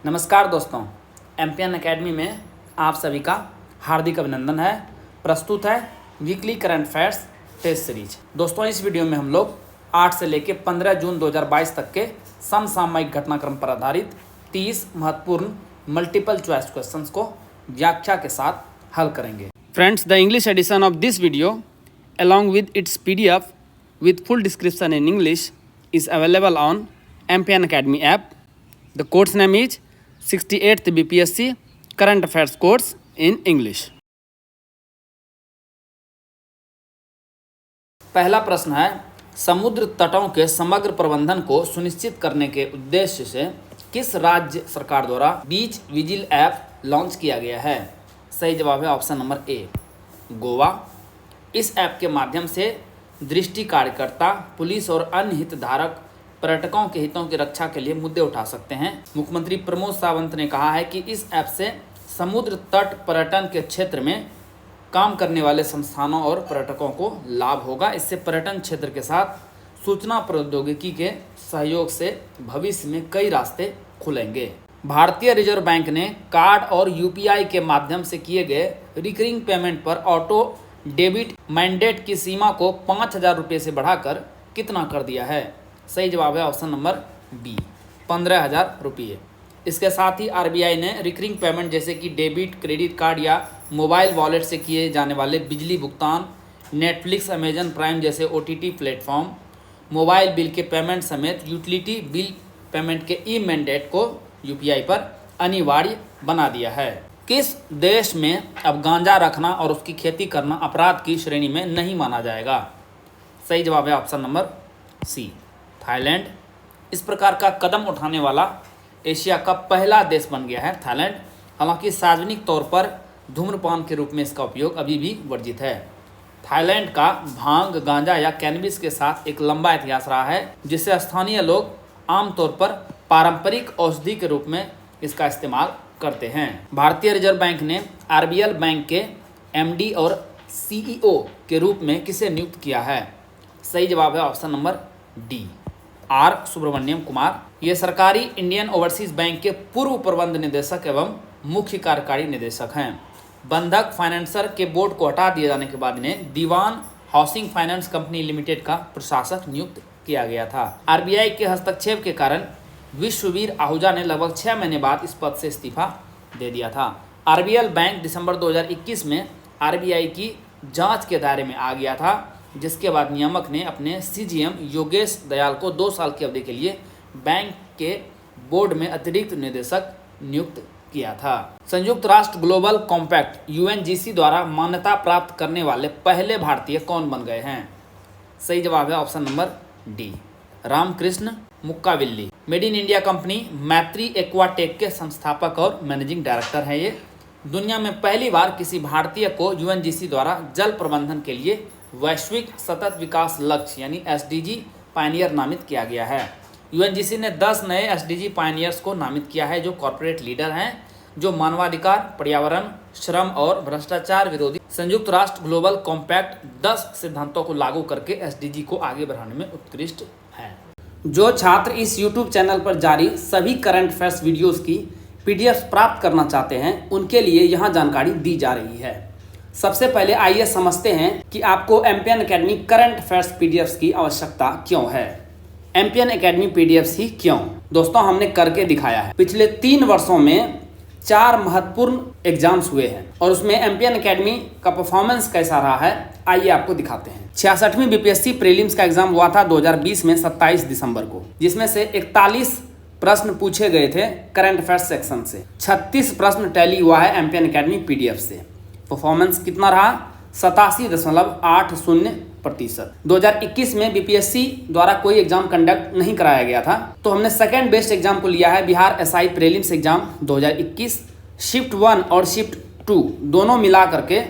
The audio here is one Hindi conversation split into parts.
नमस्कार दोस्तों, एमपीएन एकेडमी में आप सभी का हार्दिक अभिनंदन है। प्रस्तुत है weekly current affairs test series. दोस्तों, इस वीडियो में हम लोग 8 से लेकर 15 जून 2022 तक के समसामयिक घटनाक्रम पर आधारित 30 महत्वपूर्ण मल्टीपल चॉइस क्वेश्चंस को व्याख्या के साथ हल करेंगे। Friends, the English edition of this video along with its PDF with full description in English is available on MPN Academy app. The course name is 68th BPSC Current Affairs course in English. पहला प्रश्न है, समुद्र तटों के समग्र प्रबंधन को सुनिश्चित करने के उद्देश्य से किस राज्य सरकार द्वारा बीच विजिल ऐप लॉन्च किया गया है? सही जवाब है ऑप्शन नंबर ए, गोवा। इस ऐप के माध्यम से दृष्टि कार्यकर्ता, पुलिस और अन्य हितधारक पर्यटकों के हितों की रक्षा के लिए मुद्दे उठा सकते हैं। मुख्यमंत्री प्रमोद सावंत ने कहा है कि इस ऐप से समुद्र तट पर्यटन के क्षेत्र में काम करने वाले संस्थानों और पर्यटकों को लाभ होगा। इससे पर्यटन क्षेत्र के साथ सूचना प्रौद्योगिकी के सहयोग से भविष्य में कई रास्ते खुलेंगे। भारतीय रिजर्व बैंक ने कार्ड और यूपीआई के माध्यम से किए गए रिकरिंग पेमेंट पर ऑटो डेबिट मैंडेट की सीमा को 5,000 रुपये से बढ़ाकर कितना कर दिया है? सही जवाब है ऑप्शन नंबर बी, 15,000 रुपये। इसके साथ ही आरबीआई ने रिकरिंग पेमेंट जैसे कि डेबिट, क्रेडिट कार्ड या मोबाइल वॉलेट से किए जाने वाले बिजली भुगतान, नेटफ्लिक्स, अमेजन प्राइम जैसे ओटीटी प्लेटफॉर्म, मोबाइल बिल के पेमेंट समेत यूटिलिटी बिल पेमेंट के ई मैंडेट को यूपीआई पर अनिवार्य बना दिया है। किस देश में अब गांजा रखना और उसकी खेती करना अपराध की श्रेणी में नहीं माना जाएगा? सही जवाब है ऑप्शन नंबर सी, थाईलैंड। इस प्रकार का कदम उठाने वाला एशिया का पहला देश बन गया है थाईलैंड। हालांकि सार्वजनिक तौर पर धूम्रपान के रूप में इसका उपयोग अभी भी वर्जित है। थाईलैंड का भांग, गांजा या कैनबिस के साथ एक लंबा इतिहास रहा है, जिससे स्थानीय लोग आमतौर पर पारंपरिक औषधि के रूप में इसका इस्तेमाल करते हैं। भारतीय रिजर्व बैंक ने आरबीएल बैंक के एमडी और सीईओ के रूप में किसे नियुक्त किया है? सही जवाब है option number D, R Subramaniam Kumar. ये सरकारी इंडियन ओवरसीज बैंक के पूर्व प्रबंध निदेशक एवं मुख्य कार्यकारी निदेशक हैं। बंधक फाइनेंसर के बोर्ड को हटा दिए जाने के बाद इन्हें दीवान हाउसिंग फाइनेंस कंपनी लिमिटेड का प्रशासक नियुक्त किया गया था। आरबीआई के हस्तक्षेप के कारण विश्ववीर आहूजा ने लगभग 6 महीने बाद इस पद से इस्तीफा दे दिया था। आरबीएल बैंक दिसंबर 2021 में आरबीआई की जांच के दायरे में आ गया था, जिसके बाद नियामक ने अपने सीजीएम योगेश दयाल को 2 साल की अवधि के लिए बैंक के बोर्ड में अतिरिक्त निदेशक नियुक्त किया था। संयुक्त राष्ट्र ग्लोबल कॉम्पैक्ट यूएनजीसी द्वारा मान्यता प्राप्त करने वाले पहले भारतीय कौन बन गए हैं? सही जवाब है option number D, Ramakrishna Mukkavilli. Made in India company Maitri Aquatech के संस्थापक और मैनेजिंग डायरेक्टर हैं। ये दुनिया में पहली बार किसी भारतीय को यूएनजीसी द्वारा जल प्रबंधन के लिए वैश्विक सतत विकास लक्ष्य यानी एसडीजी पायनियर नामित किया गया है। यूएनजीसी ने 10 नए एसडीजी पायनियर्स को नामित किया है, जो कॉर्पोरेट लीडर हैं, जो मानवाधिकार, पर्यावरण, श्रम और भ्रष्टाचार विरोधी संयुक्त राष्ट्र ग्लोबल कॉम्पैक्ट 10 सिद्धांतों को लागू करके एसडीजी को आगे बढ़ाने में उत्कृष्ट हैं। जो छात्र इस YouTube चैनल पर जारी सभी करंट अफेयर्स वीडियोस की पीडीएफ प्राप्त करना चाहते हैं, उनके लिए यहाँ जानकारी दी जा रही है। सबसे पहले आइए समझते हैं कि आपको MPN academy current affairs PDF की आवश्यकता क्यों है। एमपीएन एकेडमी पीडीएफ ही क्यों? दोस्तों, हमने करके दिखाया है। पिछले 3 वर्षों में 4 महत्वपूर्ण एग्जाम्स हुए हैं और उसमें एमपीएन एकेडमी का परफॉर्मेंस कैसा रहा है, आइए आपको दिखाते हैं। 66वीं बीपीएससी प्रीलिम्स का एग्जाम हुआ था 2020 में 27 दिसंबर को, जिसमें से 41 प्रश्न पूछे गए थे करंट अफेयर्स सेक्शन से। 36 प्रश्न टैली हुआ है एमपीएन एकेडमी पीडीएफ से। परफॉर्मेंस कितना रहा? 87.80%। 2021 में बीपीएससी द्वारा कोई एग्जाम कंडक्ट नहीं कराया गया था, तो हमने सेकेंड बेस्ट एग्जाम को लिया है Bihar SI prelims exam 2021। Shift 1 और शिफ्ट 2 दोनों मिला करके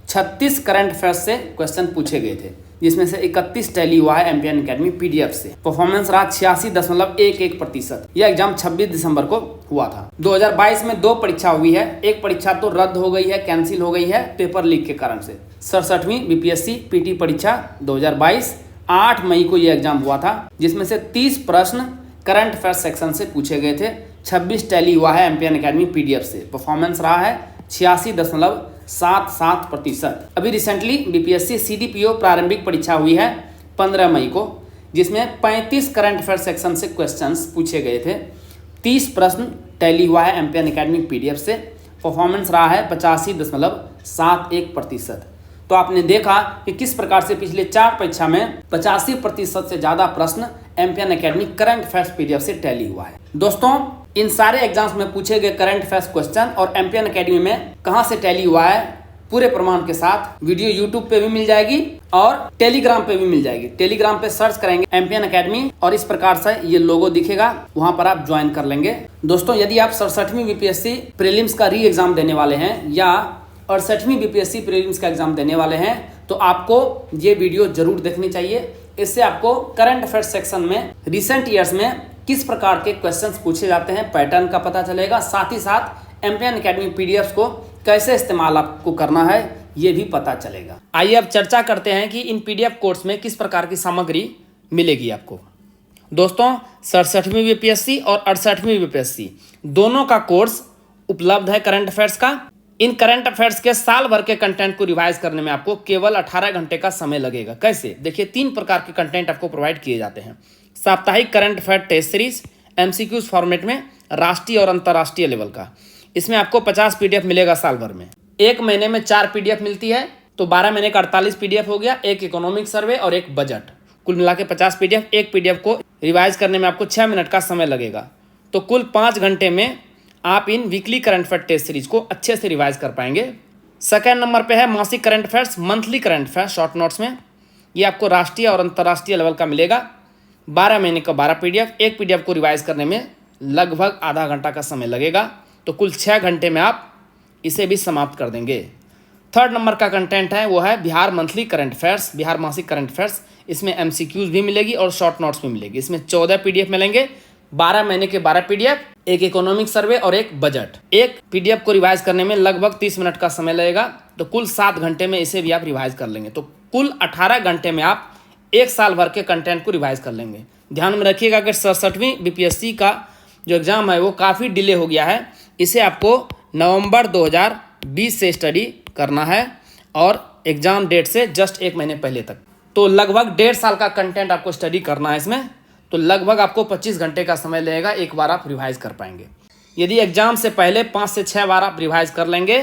36 करंट अफेयर्स से क्वेश्चन पूछे गए थे, जिसमें से 31 टैली हुआ है एमपीएन एकेडमी पीडीएफ से। परफॉर्मेंस रहा 86.11%। यह एग्जाम 26 दिसंबर को हुआ था। 2022 में 2 परीक्षा हुई है। एक परीक्षा तो रद्द हो गई है, कैंसिल हो गई है पेपर लीक के कारण से। 67वीं बीपीएससी पीटी परीक्षा 2022 8 मई को यह एग्जाम हुआ था, जिसमें से 30 प्रश्न करंट अफेयर्स सेक्शन से पूछे गए थे। 26 टैली हुआ है एम्पियन एकेडमी पीडीएफ से। परफॉर्मेंस रहा है 86.77%। अभी रिसेंटली बीपीएससी सीडीपीओ प्रारंभिक परीक्षा हुई है 15 मई को, जिसमें 35 करंट अफेयर सेक्शन से क्वेश्चंस पूछे गए थे। 30 प्रश्न टैली हुआ है एम्पियन एकेडमी पीडीएफ से। परफॉर्मेंस रहा है 85.71%। तो आपने देखा कि किस प्रकार से पिछले 4 परीक्षा में 85% से ज़्यादा प्रश्न एम्पियन एकेडमी करंट अफेयर्स पीडीएफ से टैली हुआ है। दोस्तों, इन सारे एग्जाम्स में पूछे गए करंट अफेयर्स क्वेश्चन और एम्पियन एकेडमी में कहां से टैली हुआ है पूरे प्रमाण के साथ वीडियो यूट्यूब पे भी मिल जाएगी और टेलीग्राम पे भी मिल जाएगी। टेलीग्राम पे सर्च करेंगे एम्पियन एकेडमी और इस प्रकार से ये लोगो दिखेगा, वहां पर आप ज्वाइन कर लेंगे। दोस्तों, यदि आप 67वीं बीपीएससी प्रीलिम्स का री एग्जाम देने वाले हैं या 68वीं बीपीएससी प्रीलिम्स का एग्जाम देने वाले हैं तो आपको ये वीडियो जरूर देखनी चाहिए। इससे आपको करंट अफेयर्स सेक्शन में रिसेंट ईयर्स में किस प्रकार के क्वेश्चंस पूछे जाते हैं पैटर्न का पता चलेगा। साथ ही साथ एम्पियन एकेडमी पीडीएफ को कैसे इस्तेमाल आपको करना है ये भी पता चलेगा। आइए अब चर्चा करते हैं कि इन पीडीएफ कोर्स में किस प्रकार की सामग्री मिलेगी आपको। दोस्तों, 67वीं बीपीएससी और 68वीं बीपीएससी दोनों का कोर्स उपलब्ध है करंट अफेयर्स का। इन करंट अफेयर्स के साल भर के कंटेंट को रिवाइज करने में आपको केवल 18 घंटे का समय लगेगा। कैसे? देखिए, 3 प्रकार के कंटेंट आपको प्रोवाइड किए जाते हैं। साप्ताहिक current affair test series MCQs format में राष्ट्रीय और अंतर्राष्ट्रीय लेवल का। इसमें आपको 50 पीडीएफ मिलेगा साल भर में। 1 महीने में 4 पीडीएफ मिलती है, तो 12 महीने का 48 पीडीएफ हो गया। एक इकोनॉमिक सर्वे और एक बजट, कुल मिला के 50 पीडीएफ। एक पीडीएफ को रिवाइज करने में आपको 6 मिनट का समय लगेगा। तो कुल 5 घंटे में आप इन weekly current affair test series को अच्छे से रिवाइज कर पाएंगे। सेकेंड नंबर पे है मासिक current affairs, monthly current affairs short notes में। ये आपको राष्ट्रीय और अंतर्राष्ट्रीय लेवल का मिलेगा। 12 महीने का 12 पीडीएफ। एक पीडीएफ को रिवाइज करने में लगभग आधा घंटा का समय लगेगा, तो कुल 6 घंटे में आप इसे भी समाप्त कर देंगे। थर्ड नंबर का कंटेंट है वो है Bihar monthly current affairs, Bihar मासिक करंट अफेयर्स। इसमें एमसीक्यूज भी मिलेगी और शॉर्ट नोट्स भी मिलेगी। इसमें 14 पीडीएफ मिलेंगे, 12 महीने के 12 पीडीएफ, एक इकोनॉमिक सर्वे और एक बजट। एक पीडीएफ को रिवाइज करने में लगभग 30 मिनट का समय लगेगा, तो कुल 7 घंटे में इसे भी आप रिवाइज कर लेंगे। तो कुल 18 घंटे में आप 1 साल भर के कंटेंट को रिवाइज कर लेंगे। ध्यान में रखिएगा कि 67वीं बीपीएससी का जो एग्जाम है वो काफ़ी डिले हो गया है। इसे आपको नवंबर 2020 से स्टडी करना है और एग्जाम डेट से जस्ट 1 महीने पहले तक। तो लगभग 1.5 साल का कंटेंट आपको स्टडी करना है इसमें। तो लगभग आपको 25 घंटे का समय लगेगा, एक बार आप रिवाइज कर पाएंगे। यदि एग्जाम से पहले 5 से 6 बार आप रिवाइज कर लेंगे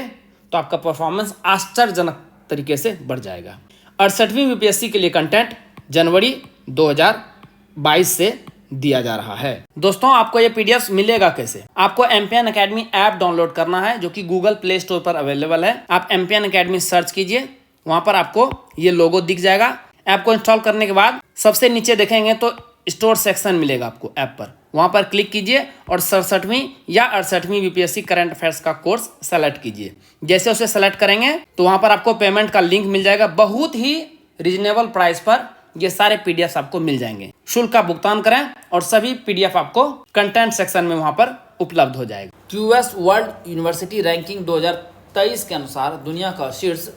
तो आपका परफॉर्मेंस आश्चर्यजनक तरीके से बढ़ जाएगा। 68वीं बीपीएससी के लिए कंटेंट जनवरी 2022 से दिया जा रहा है। दोस्तों, आपको ये पीडीएफ मिलेगा कैसे? आपको एम्पियन एकेडमी ऐप डाउनलोड करना है, जो कि गूगल प्ले स्टोर पर अवेलेबल है। आप एम्पियन एकेडमी सर्च कीजिए, वहां पर आपको ये लोगो दिख जाएगा। ऐप को इंस्टॉल करने के बाद सबसे नीचे देखेंगे तो स्टोर सेक्शन मिलेगा आपको ऐप पर, वहां पर क्लिक कीजिए और 67वीं या 68वीं बीपीएससी करंट अफेयर्स का कोर्स सेलेक्ट कीजिए। जैसे उसे सेलेक्ट करेंगे तो वहां पर आपको पेमेंट का लिंक मिल जाएगा। बहुत ही रिजनेबल प्राइस पर ये सारे पीडीएफ आपको मिल जाएंगे। शुल्क का भुगतान करें और सभी पीडीएफ आपको कंटेंट सेक्शन में वहां पर उपलब्ध हो जाएगा। क्यूएस वर्ल्ड यूनिवर्सिटी रैंकिंग 2023 के अनुसार दुनिया का शीर्ष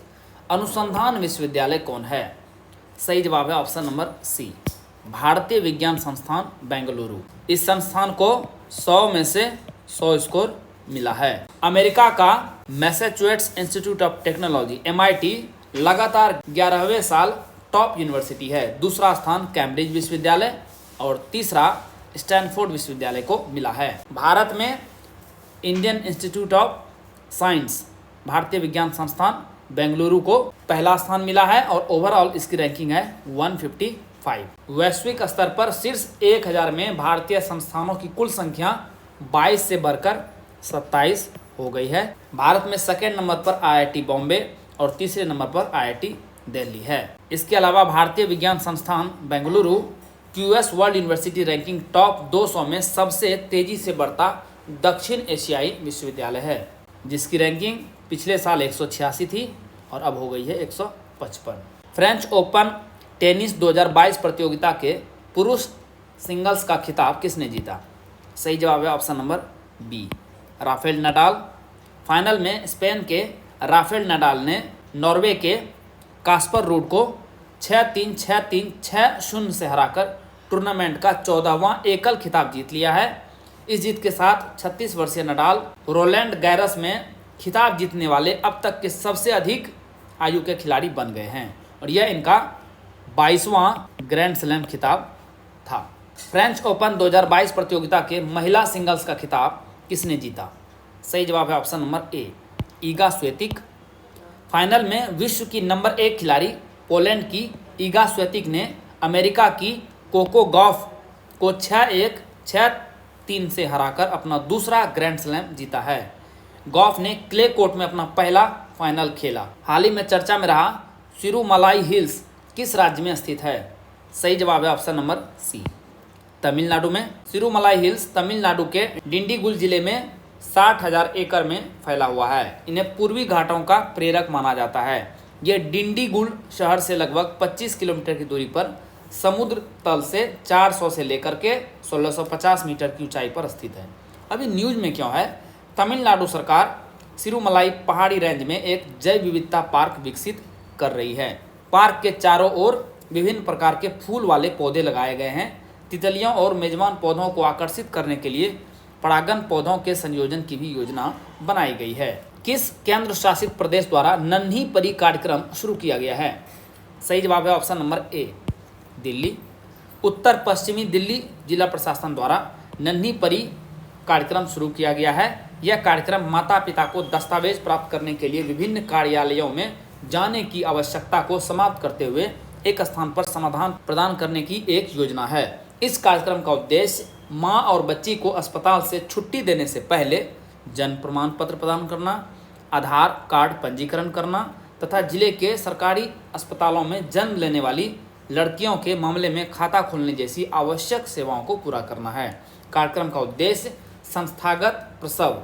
अनुसंधान विश्वविद्यालय कौन है? सही जवाब है ऑप्शन नंबर सी, भारतीय विज्ञान संस्थान बेंगलुरु। इस संस्थान को 100 में से 100 स्कोर मिला है। अमेरिका का Massachusetts institute of technology MIT लगातार 11वें साल टॉप यूनिवर्सिटी है। दूसरा स्थान कैम्ब्रिज विश्वविद्यालय और तीसरा स्टैनफोर्ड विश्वविद्यालय को मिला है। भारत में इंडियन इंस्टीट्यूट ऑफ साइंस, भारतीय विज्ञान संस्थान बेंगलुरु को पहला स्थान मिला है और ओवरऑल इसकी रैंकिंग है 155। वैश्विक स्तर पर शीर्ष 1000 में भारतीय संस्थानों की कुल संख्या 22 से बढ़कर 27 हो गई है। भारत में सेकेंड नंबर पर IIT बॉम्बे और तीसरे नंबर पर IIT दिल्ली है। इसके अलावा भारतीय विज्ञान संस्थान Bengaluru QS world university ranking top 200 में सबसे तेजी से बढ़ता दक्षिण एशियाई विश्वविद्यालय है, जिसकी रैंकिंग पिछले साल 186 थी और अब हो गई है 155। फ्रेंच ओपन टेनिस 2022 प्रतियोगिता के पुरुष सिंगल्स का खिताब किसने जीता? सही जवाब है option number B, Rafael Nadal. Final में स्पेन के राफेल नडाल ने नॉर्वे के कास्पर रूड को 6-3, 6-3, 6-0 से हराकर टूर्नामेंट का 14वां एकल खिताब जीत लिया है। इस जीत के साथ 36 वर्षीय नडाल रोलैंड गैरस में खिताब जीतने वाले अब तक के सबसे अधिक आयु के खिलाड़ी बन गए हैं और यह इनका 22वां ग्रैंड स्लैम खिताब था। फ्रेंच ओपन 2022 प्रतियोगिता के महिला सिंगल्स का खिताब किसने जीता? सही जवाब है option number A, Iga Swiatek. Final में विश्व की नंबर 1 खिलाड़ी पोलैंड की ईगा स्विएतेक ने अमेरिका की कोको गॉफ को 6-1, 6-3 से हराकर अपना दूसरा ग्रैंड स्लैम जीता है। गॉफ ने क्ले कोर्ट में अपना पहला फाइनल खेला। हाल ही में चर्चा में रहा सिरुमलाई हिल्स किस राज्य में स्थित है? सही जवाब है ऑप्शन नंबर सी, तमिलनाडु में। सिरुमलाई हिल्स तमिलनाडु के डिंडीगुल जिले में 60,000 एकड़ में फैला हुआ है। इन्हें पूर्वी घाटों का प्रेरक माना जाता है। ये डिंडीगुल शहर से लगभग 25 किलोमीटर की दूरी पर समुद्र तल से 400 से लेकर के 1650 मीटर की ऊंचाई पर स्थित है। अभी न्यूज में क्यों है? तमिलनाडु सरकार सिरुमलाई पहाड़ी रेंज में एक जैव विविधता पार्क विकसित कर रही है। पार्क के चारों ओर विभिन्न प्रकार के फूल वाले पौधे लगाए गए हैं। तितलियों और मेजबान पौधों को आकर्षित करने के लिए परागन पौधों के संयोजन की भी योजना बनाई गई है। किस केंद्र शासित प्रदेश द्वारा नन्ही परी कार्यक्रम शुरू किया गया है? सही जवाब है ऑप्शन नंबर ए, दिल्ली। उत्तर पश्चिमी दिल्ली जिला प्रशासन द्वारा नन्ही परी कार्यक्रम शुरू किया गया है। यह कार्यक्रम माता पिता को दस्तावेज प्राप्त करने के लिए विभिन्न कार्यालयों में जाने की आवश्यकता को समाप्त करते हुए एक स्थान पर समाधान प्रदान करने की एक योजना है। इस कार्यक्रम का उद्देश्य मां और बच्ची को अस्पताल से छुट्टी देने से पहले जन्म प्रमाण पत्र प्रदान करना, आधार कार्ड पंजीकरण करना तथा जिले के सरकारी अस्पतालों में जन्म लेने वाली लड़कियों के मामले में खाता खोलने जैसी आवश्यक सेवाओं को पूरा करना है। कार्यक्रम का उद्देश्य संस्थागत प्रसव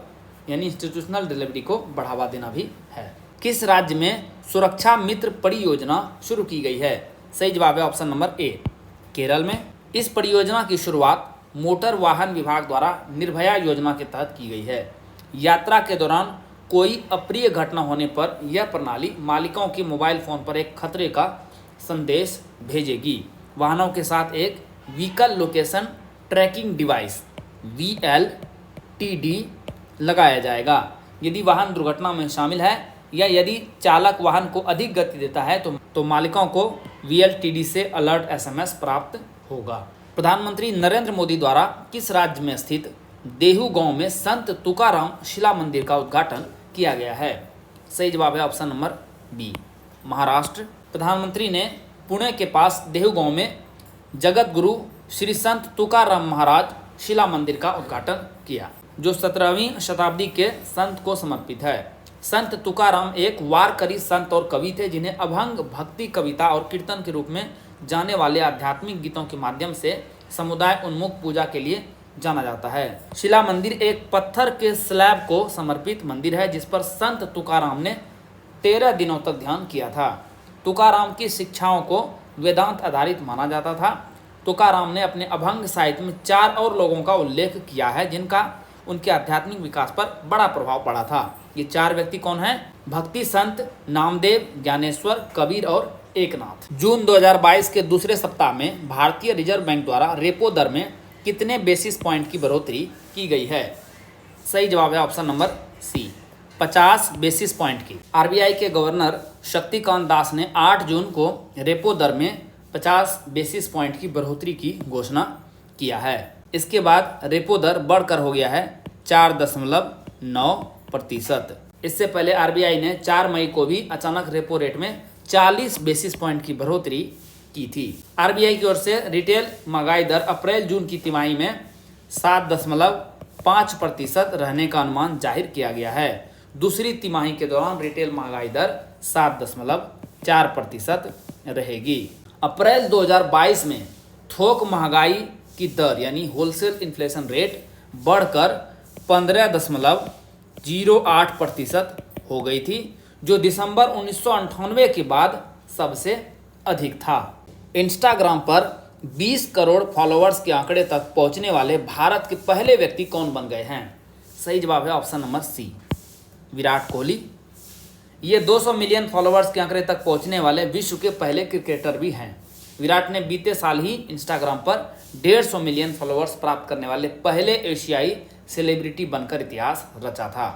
यानी इंस्टीट्यूशनल डिलीवरी को बढ़ावा देना भी है। किस राज्य में सुरक्षा मित्र परियोजना शुरू की गई है? सही जवाब है ऑप्शन नंबर ए, केरल में। इस परियोजना की शुरुआत मोटर वाहन विभाग द्वारा निर्भया योजना के तहत की गई है। यात्रा के दौरान कोई अप्रिय घटना होने पर यह प्रणाली मालिकों के मोबाइल फोन पर एक खतरे का संदेश भेजेगी। वाहनों के साथ एक vehicle location tracking device VLTD लगाया जाएगा। यदि वाहन दुर्घटना में शामिल है या यदि चालक वाहन को अधिक गति देता है तो मालिकों को VLTD से अलर्ट SMS प्राप्त होगा। प्रधानमंत्री नरेंद्र मोदी द्वारा किस राज्य में स्थित देहू गांव में संत तुकाराम शिला मंदिर का उद्घाटन किया गया है? सही जवाब है ऑप्शन नंबर बी, महाराष्ट्र। प्रधानमंत्री ने पुणे के पास देहू गांव में जगत गुरु श्री संत तुकाराम महाराज शिला मंदिर का उद्घाटन किया, जो 17वीं शताब्दी के संत को समर्पित है। संत तुकाराम एक वारकरी संत और कवि थे जिन्हें अभंग, भक्ति, कविता और कीर्तन के रूप में जाने वाले आध्यात्मिक गीतों के माध्यम से समुदाय उन्मुख पूजा के लिए जाना जाता है। शिला मंदिर एक पत्थर के स्लैब को समर्पित मंदिर है जिस पर संत तुकाराम ने 13 दिनों तक ध्यान किया था। तुकाराम की शिक्षाओं को वेदांत आधारित माना जाता था। तुकाराम ने अपने अभंग साहित्य में 4 और लोगों का उल्लेख किया है जिनका उनके आध्यात्मिक विकास पर बड़ा प्रभाव पड़ा था। ये 4 व्यक्ति कौन हैं? भक्ति संत नामदेव, ज्ञानेश्वर, कबीर और एकनाथ। जून 2022 के दूसरे सप्ताह में भारतीय रिजर्व बैंक द्वारा रेपो दर में कितने बेसिस पॉइंट की बढ़ोतरी की गई है? सही जवाब है option number C, 50 basis point की। RBI के गवर्नर शक्तिकांत दास ने 8 जून को रेपो दर में 50 बेसिस पॉइंट की बढ़ोतरी की घोषणा किया है। इसके बाद रेपो दर बढ़कर हो गया है 4.9%। इससे पहले RBI ने 4 मई को भी अचानक रेपो रेट में 40 बेसिस पॉइंट की बढ़ोतरी की थी। RBI की ओर से रिटेल महंगाई दर अप्रैल-जून की तिमाही में 7.5% रहने का अनुमान जाहिर किया गया है। दूसरी तिमाही के दौरान रिटेल महंगाई दर 7.4% रहेगी। अप्रैल 2022 में थोक महंगाई की दर यानी होलसेल इन्फ्लेशन रेट बढ़कर 15.08% हो गई थी, जो दिसंबर 1998 के बाद सबसे अधिक था। इंस्टाग्राम पर 20 करोड़ फॉलोअर्स के आंकड़े तक पहुंचने वाले भारत के पहले व्यक्ति कौन बन गए हैं? सही जवाब है option number C, Virat Kohli. ये 200 मिलियन फॉलोअर्स के आंकड़े तक पहुंचने वाले विश्व के पहले क्रिकेटर भी हैं। विराट ने बीते साल ही इंस्टाग्राम पर 150 मिलियन फॉलोअर्स प्राप्त करने वाले पहले एशियाई सेलिब्रिटी बनकर इतिहास रचा था।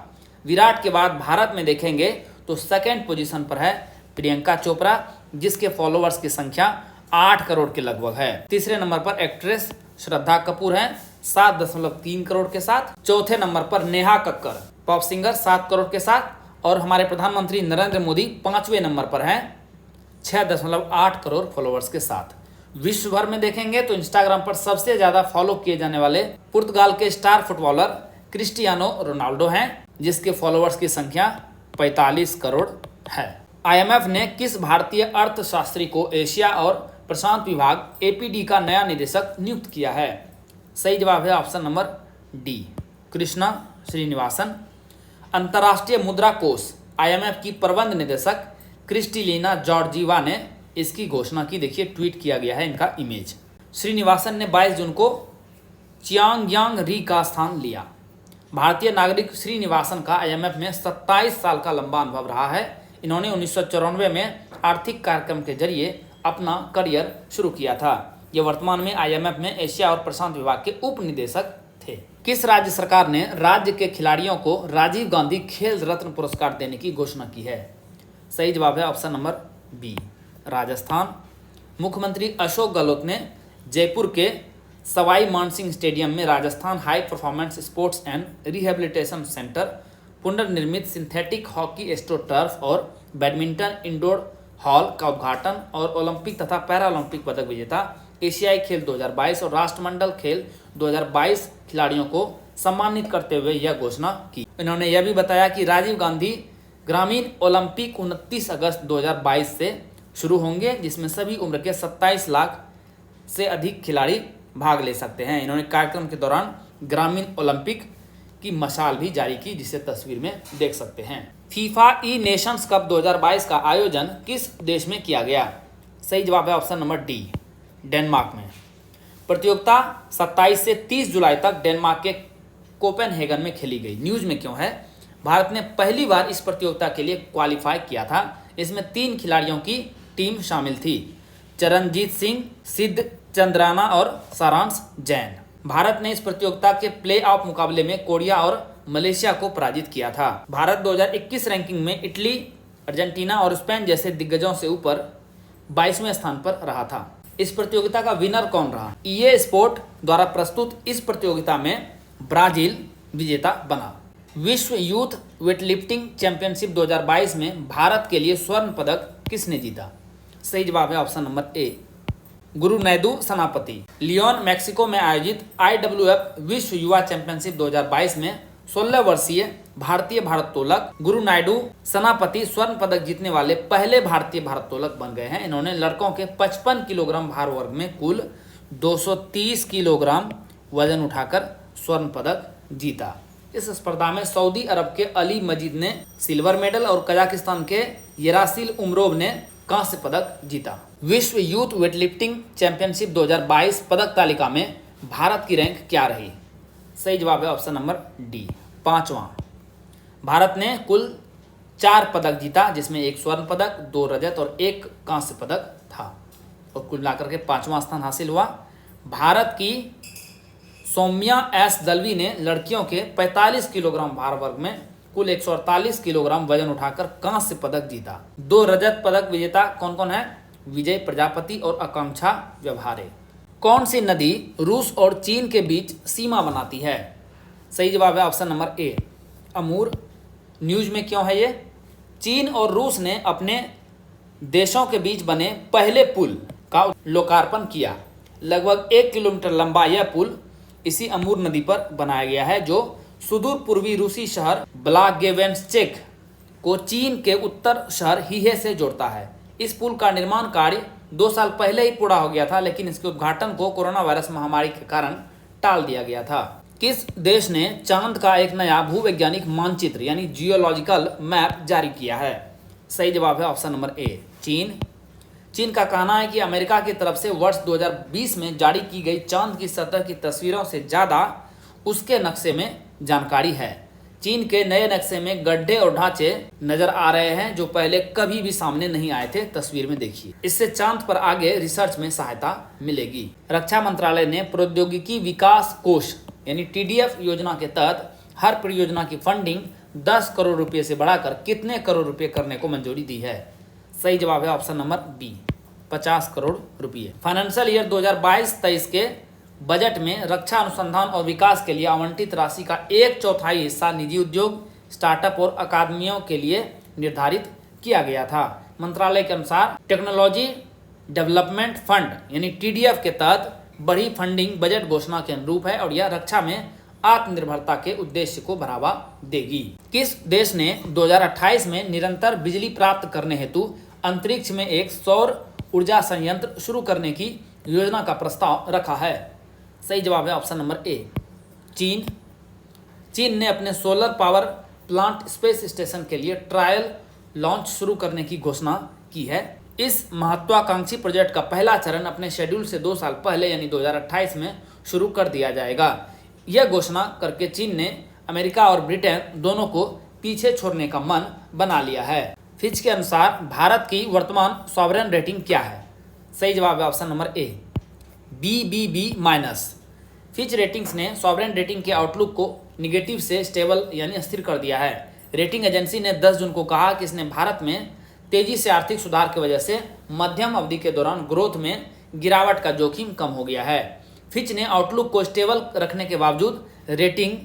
विराट के बाद भारत में देखेंगे तो सेकंड पोजीशन पर है प्रियंका चोपड़ा, जिसके फॉलोअर्स की संख्या 8 करोड़ के लगभग है। तीसरे नंबर पर एक्ट्रेस श्रद्धा कपूर है 7.3 करोड़ के साथ। चौथे नंबर पर नेहा कक्कर पॉप सिंगर 7 करोड़ के साथ। और हमारे प्रधानमंत्री नरेंद्र मोदी 5वें नंबर पर हैं 6.8 करोड़ फॉलोअर्स के साथ। विश्व भर में देखेंगे तो इंस्टाग्राम पर सबसे ज्यादा फॉलो किए जाने वाले पुर्तगाल के स्टार फुटबॉलर क्रिस्टियानो रोनाल्डो हैं, जिसके फॉलोअर्स की संख्या 45 करोड़ है। IMF ने किस भारतीय अर्थशास्त्री को एशिया और प्रशांत विभाग APD का नया निदेशक नियुक्त किया है? सही जवाब है option number D, Krishna Srinivasan. अंतर्राष्ट्रीय मुद्रा कोष IMF की प्रबंध निदेशक क्रिस्टिलिना जॉर्जीवा ने इसकी घोषणा की। देखिए ट्वीट किया गया है इनका इमेज। श्रीनिवासन ने 22 जून को चियांग री का स्थान लिया। भारतीय नागरिक श्रीनिवासन का IMF में 27 साल का लंबा अनुभव रहा है। इन्होंने 1994 में आर्थिक कार्यक्रम के जरिए अपना करियर शुरू किया था। ये वर्तमान में IMF में एशिया और प्रशांत विभाग के उप निदेशक थे। किस राज्य सरकार ने राज्य के खिलाड़ियों को राजीव गांधी खेल रत्न पुरस्कार देने की घोषणा की है? सही जवाब है ऑप्शन नंबर बी, राजस्थान। मुख्यमंत्री अशोक गहलोत ने जयपुर के सवाई मानसिंह स्टेडियम में Rajasthan high performance sports and rehabilitation centre, पुनर्निर्मित सिंथेटिक हॉकी एस्ट्रोटर्फ और बैडमिंटन इंडोर हॉल का उद्घाटन और ओलंपिक तथा पैरालंपिक पदक विजेता एशियाई खेल 2022 और राष्ट्रमंडल खेल 2022 खिलाड़ियों को सम्मानित करते हुए यह घोषणा की। इन्होंने यह भी बताया कि राजीव गांधी ग्रामीण ओलंपिक 29 अगस्त 2022 से शुरू होंगे, जिसमें सभी उम्र के 27 लाख से अधिक खिलाड़ी भाग ले सकते हैं। इन्होंने कार्यक्रम के दौरान ग्रामीण ओलंपिक की मशाल भी जारी की, जिसे तस्वीर में देख सकते हैं। फीफा ई नेशंस कप 2022 का आयोजन किस देश में किया गया? सही जवाब है ऑप्शन नंबर डी, डेनमार्क में। प्रतियोगिता 27 से 30 जुलाई तक डेनमार्क के कोपेनहेगन में खेली गई। न्यूज में क्यों है? भारत ने पहली बार इस प्रतियोगिता के लिए क्वालिफाई किया था। इसमें 3 खिलाड़ियों की टीम शामिल थी, चरणजीत सिंह, सिद्ध चंद्राना और सारांश जैन। भारत ने इस प्रतियोगिता के प्ले ऑफ मुकाबले में कोरिया और मलेशिया को पराजित किया था। भारत 2021 रैंकिंग में इटली, अर्जेंटीना और स्पेन जैसे दिग्गजों से ऊपर 22वें स्थान पर रहा था। इस प्रतियोगिता का विनर कौन रहा? EA स्पोर्ट द्वारा प्रस्तुत इस प्रतियोगिता में ब्राजील विजेता बना। विश्व यूथ वेटलिफ्टिंग चैंपियनशिप 2022 में भारत के लिए स्वर्ण पदक किसने जीता? सही जवाब है ऑप्शन नंबर ए, गुरु नैदू सेनापति। लियोन मैक्सिको में आयोजित IWF विश्व युवा चैंपियनशिप 2022 में 16 वर्षीय भारतीय भारोत्तोलक गुरु नायडू सेनापति स्वर्ण पदक जीतने वाले पहले भारतीय भारोत्तोलक बन गए हैं। इन्होंने लड़कों के 55 किलोग्राम भार वर्ग में कुल 230 किलोग्राम वजन उठाकर स्वर्ण पदक जीता। इस स्पर्धा में सऊदी अरब के अली मजीद ने सिल्वर मेडल और कजाकिस्तान के येरासिल उमरोव ने कांस्य पदक जीता। विश्व यूथ वेटलिफ्टिंग चैंपियनशिप 2022 पदक तालिका में भारत की रैंक क्या रही? सही जवाब है ऑप्शन नंबर डी, 5वां। भारत ने कुल 4 पदक जीता, जिसमें 1 स्वर्ण पदक, 2 रजत और 1 कांस्य पदक था, और कुल मिलाकर के 5वां स्थान हासिल हुआ। भारत की सौम्या एस दलवी ने लड़कियों के 45 किलोग्राम भार वर्ग में कुल 148 किलोग्राम वजन उठाकर कांस्य पदक जीता। 2 रजत पदक विजेता कौन कौन है? विजय प्रजापति और आकांक्षा व्यवहारे। कौन सी नदी रूस और चीन के बीच सीमा बनाती है? सही जवाब है ऑप्शन नंबर ए, अमूर। न्यूज में क्यों है ये? चीन और रूस ने अपने देशों के बीच बने पहले पुल का लोकार्पण किया। लगभग 1 किलोमीटर लंबा यह पुल इसी अमूर नदी पर बनाया गया है, जो सुदूर पूर्वी रूसी शहर ब्लागेवेंस्चेक को चीन के उत्तर शहर हीहे से जोड़ता है। इस पुल का निर्माण कार्य 2 साल पहले ही पूरा हो गया था, लेकिन इसके उद्घाटन को कोरोना वायरस महामारी के कारण टाल दिया गया था। किस देश ने चांद का एक नया भूवैज्ञानिक मानचित्र यानी जियोलॉजिकल मैप जारी किया है? सही जवाब है ऑप्शन नंबर ए, चीन। चीन का कहना है कि अमेरिका की तरफ से वर्ष 2020 में जारी की गई चांद की सतह की तस्वीरों से ज़्यादा उसके नक्शे में जानकारी है। चीन के नए नक्शे में गड्ढे और ढांचे नजर आ रहे हैं जो पहले कभी भी सामने नहीं आए थे। तस्वीर में देखिए। इससे चांद पर आगे रिसर्च में सहायता मिलेगी। रक्षा मंत्रालय ने प्रौद्योगिकी विकास कोष यानी TDF योजना के तहत हर परियोजना की फंडिंग 10 करोड़ रुपए से बढ़ाकर कितने करोड़ रुपए करने को मंजूरी दी है? सही जवाब है ऑप्शन नंबर बी, 50 करोड़ रुपए। फाइनेंशियल ईयर 2022-23 के बजट में रक्षा अनुसंधान और विकास के लिए आवंटित राशि का 1/4 हिस्सा निजी उद्योग, स्टार्टअप और अकादमियों के लिए निर्धारित किया गया था। मंत्रालय के अनुसार टेक्नोलॉजी डेवलपमेंट फंड यानी TDF के तहत बढ़ी फंडिंग बजट घोषणा के अनुरूप है और यह रक्षा में आत्मनिर्भरता के उद्देश्य को बढ़ावा देगी। किस देश ने 2028 में निरंतर बिजली प्राप्त करने हेतु अंतरिक्ष में एक सौर ऊर्जा संयंत्र शुरू करने की योजना का प्रस्ताव रखा है? सही जवाब है ऑप्शन नंबर ए, चीन। चीन ने अपने solar power plant space station के लिए ट्रायल लॉन्च शुरू करने की घोषणा की है। इस महत्वाकांक्षी प्रोजेक्ट का पहला चरण अपने शेड्यूल से 2 साल पहले यानी 2028 में शुरू कर दिया जाएगा। यह घोषणा करके चीन ने अमेरिका और ब्रिटेन दोनों को पीछे छोड़ने का मन बना लिया है। फिच के अनुसार भारत की वर्तमान सॉवरेन रेटिंग क्या है? सही जवाब है ऑप्शन नंबर ए, BBB-। फिच रेटिंग्स ने सॉवरेन रेटिंग के आउटलुक को निगेटिव से स्टेबल यानी स्थिर कर दिया है। रेटिंग एजेंसी ने 10 जून को कहा कि इसने भारत में तेजी से आर्थिक सुधार की वजह से मध्यम अवधि के दौरान ग्रोथ में गिरावट का जोखिम कम हो गया है। फिच ने आउटलुक को स्टेबल रखने के बावजूद रेटिंग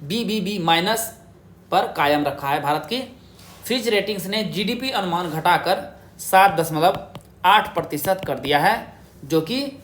BBB- पर कायम रखा है भारत की। फिच रेटिंग्स ने GDP अनुमान घटाकर 7.8% कर दिया है, जो कि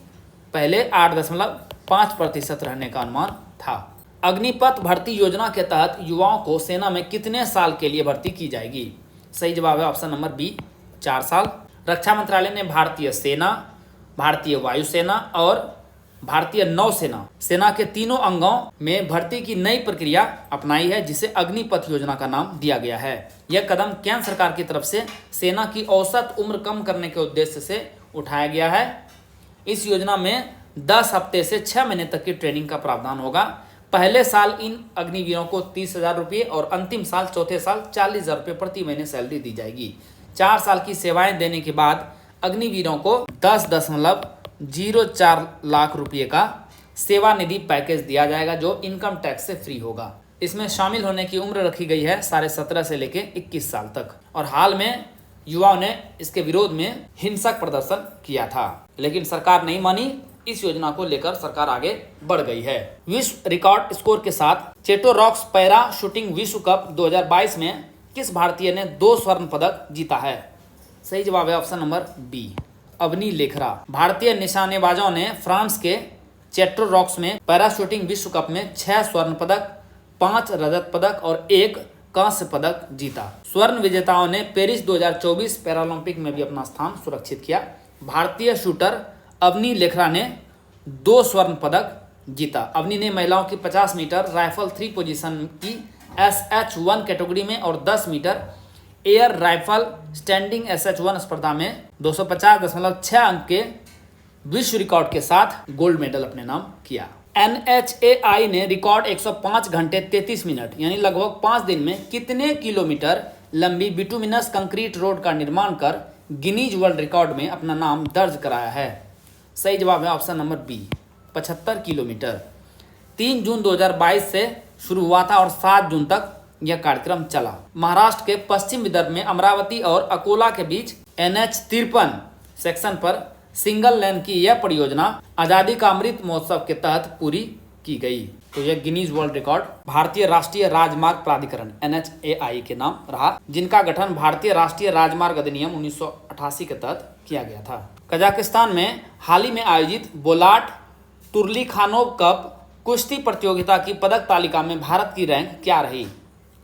पहले 8.5% रहने का अनुमान था। अग्निपथ भर्ती योजना के तहत युवाओं को सेना में कितने साल के लिए भर्ती की जाएगी? सही जवाब है ऑप्शन नंबर बी, 4 साल। रक्षा मंत्रालय ने भारतीय सेना, भारतीय वायुसेना और भारतीय नौसेना सेना के तीनों अंगों में भर्ती की नई प्रक्रिया अपनाई है, जिसे अग्निपथ योजना का नाम दिया गया है। यह कदम केंद्र सरकार की तरफ से सेना की औसत उम्र कम करने के उद्देश्य से उठाया गया है। इस योजना में 10 हफ्ते से 6 महीने तक की ट्रेनिंग का प्रावधान होगा। पहले साल इन अग्निवीरों को 30,000 रुपये और अंतिम साल चौथे साल 40,000 रुपये प्रति महीने सैलरी दी जाएगी। 4 साल की सेवाएं देने के बाद अग्निवीरों को 10.04 लाख रुपये का सेवानिधि पैकेज दिया जाएगा, जो इनकम टैक्स से फ्री होगा। इसमें शामिल होने की उम्र रखी गई है 17.5 से लेके 21 साल तक। और हाल में युवाओं ने इसके विरोध में हिंसक प्रदर्शन किया था, लेकिन सरकार नहीं मानी। इस योजना को लेकर सरकार आगे बढ़ गई है। विश्व रिकॉर्ड स्कोर के साथ चेटोरॉक्स पैरा शूटिंग विश्व कप 2022 में किस भारतीय ने 2 स्वर्ण पदक जीता है? सही जवाब है option number B, Avani Lekhara. भारतीय निशानेबाजों ने फ्रांस के चेटोरॉक्स में पैरा शूटिंग विश्व कप में 6 स्वर्ण पदक, 5 रजत पदक और 1 कांस्य पदक जीता। स्वर्ण विजेताओं ने पेरिस 2024 पैरालंपिक में भी अपना स्थान सुरक्षित किया। भारतीय शूटर अवनी लेखरा ने 2 स्वर्ण पदक जीता। अवनी ने महिलाओं की 50 मीटर राइफल 3 पोजीशन की SH1 कैटेगरी में और 10 metre air rifle standing SH1 स्पर्धा में 250.6 अंक के विश्व रिकॉर्ड के साथ गोल्ड मेडल अपने नाम किया। NHAI ने रिकॉर्ड 105 घंटे 33 मिनट यानी लगभग 5 दिन में कितने किलोमीटर लंबी बिटुमिनस कंक्रीट रोड का निर्माण कर गिनीज वर्ल्ड रिकॉर्ड में अपना नाम दर्ज कराया है? सही जवाब है ऑप्शन नंबर बी, 75 किलोमीटर। 3 जून 2022 से शुरू हुआ था और 7 जून तक यह कार्यक्रम चला। महाराष्ट्र के पश्चिम विदर्भ में अमरावती और अकोला के बीच NH-53 सेक्शन पर सिंगल लेन की यह परियोजना आजादी का अमृत महोत्सव के तहत पूरी की गई। तो यह गिनीज वर्ल्ड रिकॉर्ड भारतीय राष्ट्रीय राजमार्ग प्राधिकरण NHAI के नाम रहा, जिनका गठन भारतीय राष्ट्रीय राजमार्ग अधिनियम 1988 के तहत किया गया था। कजाकिस्तान में हाल ही में आयोजित बोलाट तुर्लीखानोव कप कुश्ती प्रतियोगिता की पदक तालिका में भारत की रैंक क्या रही?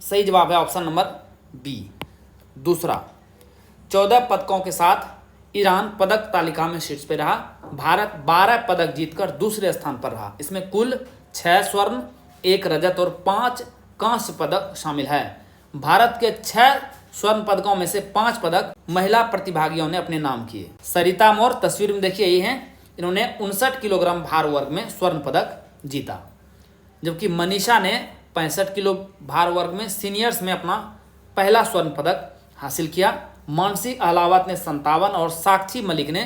सही जवाब है ऑप्शन नंबर बी, दूसरा। 14 पदकों के साथ ईरान पदक तालिका में शीर्ष पे रहा। भारत 12 पदक जीतकर दूसरे स्थान पर रहा। इसमें कुल 6 स्वर्ण, 1 रजत और 5 कांस्य पदक शामिल है। भारत के 6 स्वर्ण पदकों में से 5 पदक महिला प्रतिभागियों ने अपने नाम किए। सरिता मोर तस्वीर में देखिए यही हैं, इन्होंने 59 किलोग्राम भार वर्ग में स्वर्ण पदक जीता, जबकि मनीषा ने 65 किलो भार वर्ग में सीनियर्स में अपना पहला स्वर्ण पदक हासिल किया। मानसी अहलावत ने 57 और साक्षी मलिक ने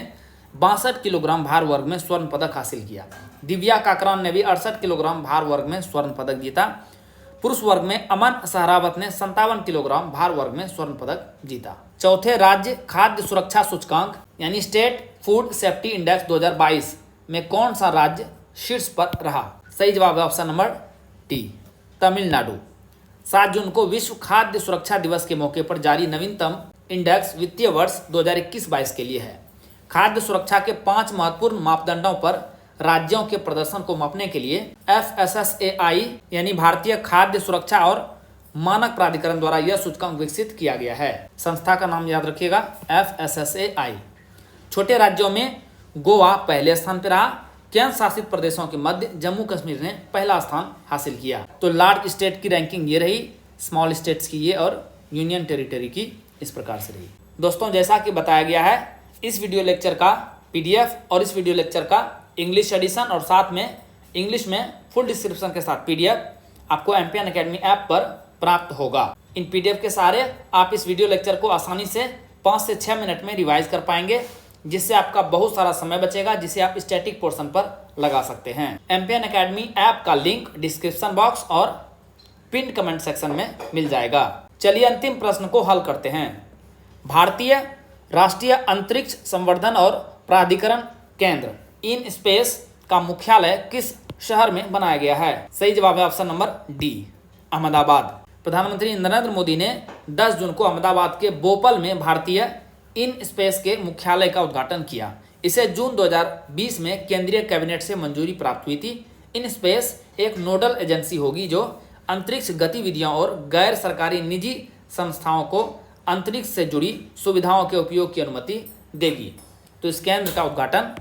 62 किलोग्राम भार वर्ग में स्वर्ण पदक हासिल किया। दिव्या काकरान ने भी 68 किलोग्राम भार वर्ग में स्वर्ण पदक जीता। पुरुष वर्ग में अमन सहरावत ने 57 किलोग्राम भार वर्ग में स्वर्ण पदक जीता। चौथे राज्य खाद्य सुरक्षा सूचकांक यानी स्टेट फूड सेफ्टी इंडेक्स 2022 में कौन सा राज्य शीर्ष पर रहा? सही जवाब है ऑप्शन नंबर डी, तमिलनाडु। 7 जून को विश्व खाद्य सुरक्षा दिवस के मौके पर जारी नवीनतम इंडेक्स वित्तीय वर्ष 2021-22 के लिए है। खाद्य सुरक्षा के 5 महत्वपूर्ण मापदंडों पर राज्यों के प्रदर्शन को मापने के लिए FSSAI यानी भारतीय खाद्य सुरक्षा और मानक प्राधिकरण द्वारा यह सूचकांक विकसित किया गया है। संस्था का नाम याद रखिएगा, FSSAI। छोटे राज्यों में गोवा पहले स्थान पर रहा। केंद्र शासित प्रदेशों के मध्य जम्मू कश्मीर ने पहला स्थान हासिल किया। तो लार्ज स्टेट की रैंकिंग ये रही, स्मॉल स्टेट्स की ये और यूनियन टेरिटरी की इस प्रकार से रही। दोस्तों, जैसा कि बताया गया है, इस वीडियो लेक्चर का PDF और इस वीडियो लेक्चर का इंग्लिश एडिशन और साथ में इंग्लिश में फुल डिस्क्रिप्शन के साथ PDF आपको एमपीएन एकेडमी ऐप पर प्राप्त होगा। इन PDF के सहारे आप इस वीडियो लेक्चर को आसानी से 5 से 6 मिनट में रिवाइज कर पाएंगे, जिससे आपका बहुत सारा समय बचेगा, जिसे आप स्टैटिक पोर्शन पर लगा सकते हैं। एमपीएन एकेडमी ऐप का लिंक डिस्क्रिप्शन बॉक्स और पिन कमेंट सेक्शन में मिल जाएगा। चलिए अंतिम प्रश्न को हल करते हैं। भारतीय राष्ट्रीय अंतरिक्ष संवर्धन और प्राधिकरण केंद्र इन स्पेस का मुख्यालय किस शहर में बनाया गया है? सही जवाब है ऑप्शन नंबर डी, अहमदाबाद। प्रधानमंत्री नरेंद्र मोदी ने 10 जून को अहमदाबाद के बोपल में भारतीय इन स्पेस के मुख्यालय का उद्घाटन किया। इसे जून 2020 में केंद्रीय कैबिनेट से मंजूरी प्राप्त हुई थी। इन स्पेस एक नोडल एजेंसी होगी जो अंतरिक्ष गतिविधियों और गैर सरकारी निजी संस्थाओं को अंतरिक्ष से जुड़ी सुविधाओं के उपयोग की अनुमति देगी। तो इस केंद्र का उद्घाटन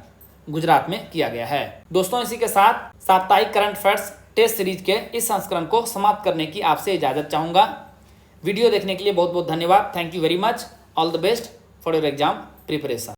गुजरात में किया गया है। दोस्तों, इसी के साथ साप्ताहिक करंट फैक्ट्स टेस्ट सीरीज के इस संस्करण को समाप्त करने की आपसे इजाजत चाहूंगा। वीडियो देखने के लिए बहुत बहुत धन्यवाद। Thank you very much. All the best for your exam preparation.